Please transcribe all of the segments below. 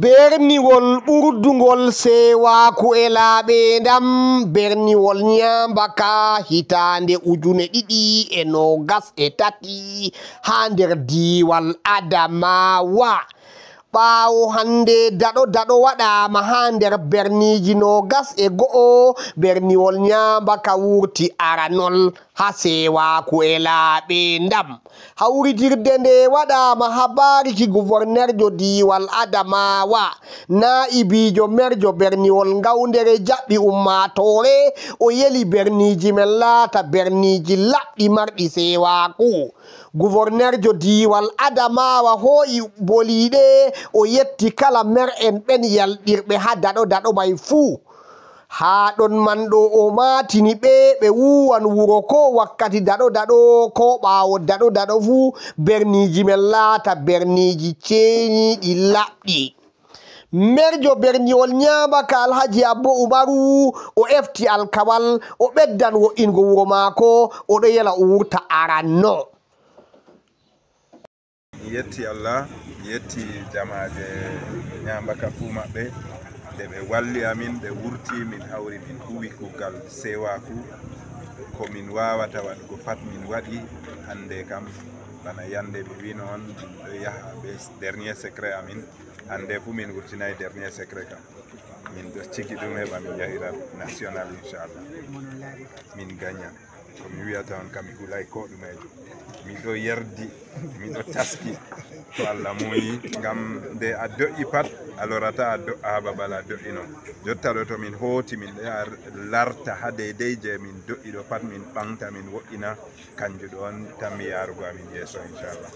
Berniwol ɓurdugol sewaku e laaɓe ndam berniwol nyambaka hitande ujune ɗiɗi e nogas e tati ha nder diwal Adamawa. ɓaawo hande daɗo waɗama ha nder berniji nogas e go'o berniwol nyambaka wurti aranol ha sewaku e laaɓe ndam. hawritirde nde waɗama ha bariki gouverneurjo diwal Adamawa. Na'ibijo merjo berniwol Ngaundere jaɓɓi ummatore o yeli berniji men laata berniji laɓɗi marɗi sewaku. Gouverneurjo diwal Adamawa hoyi boliɗe o yetti kala mer en ɓen yalɗirɓe ha daɗo mai fuu. Ha ɗon man ɗo o matini ɓe wuwan wuro ko wakkati daɗo ko ɓawo daɗo fuu berniji men laata berniji ceniɗi laɓɗi. Merjo berniwol nyambaka Alhaji Abbo Umaru o efti alkawal o ɓeddan wo'ingo wuro mako o ɗo yela o wurta aranno. Yetti Allah, yetti jamaje nyambaka fuu maɓɓe nde ɓe walli amin ɓe wurti min hawri min huwi kugal sewaku ko min wawata waɗugo pat min waɗi. Hande kam bana yande mi wino on min ɗo yaha be dernier secret amin. Hande fu min wurtinayi dernier secret kam min ɗo ciki ɗum heɓa min yahira national inchallah min gagna. ko mi wiyata on kam mi hulay ko ɗumejo miɗo yerdi miɗo taski to Allah muyi ngam nde a do'i pat a lorata a do'a ha babal a do'ino. Jotta ɗo to min hooti min ɗo yaha larta ha deydey je min do'i ɗo pat min ɓamta min wo'ina kanjum ɗo on tan mi yarugo amin yeeso inchallah.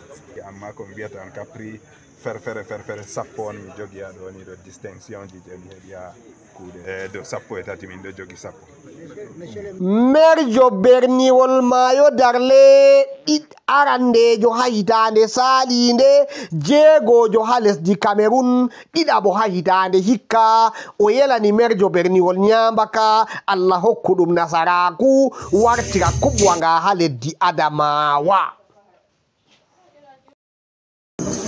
Amma ko mi wiyata on ka prix ferfere sappo on mi jogi ha ɗo ni ɗo distinction ji je mi heɓi ha kuuɗe dow 13 min ɗo jogi 10. Merjo berniwol Mayo Darle arandejo ha hitande salinde, jeegojo ha lesdi Cameroon, ɗiɗaɓo ha hitande hikka o yelani merjo berniwol nyambaka Allah hokku ɗum nasaraku wartira kuɓwanga ha leddi Adamawa.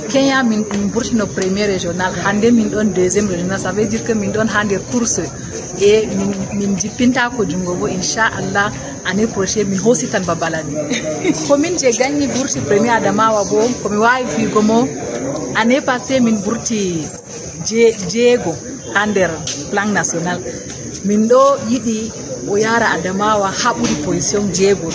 Kenya min burtino premier régional, hande min ɗon deuxième régional, ça veut dire que min ɗon ha nder course e min jippinta ko jungo bo inchallah année prochaine min hositan babalani. Komin je gagni burti premier Adamawa bo komi wawi figo mo année passée min burti jeego ha nder plan national. Min ɗo yiɗi o yara Adamawa ha ɓuri position jeego.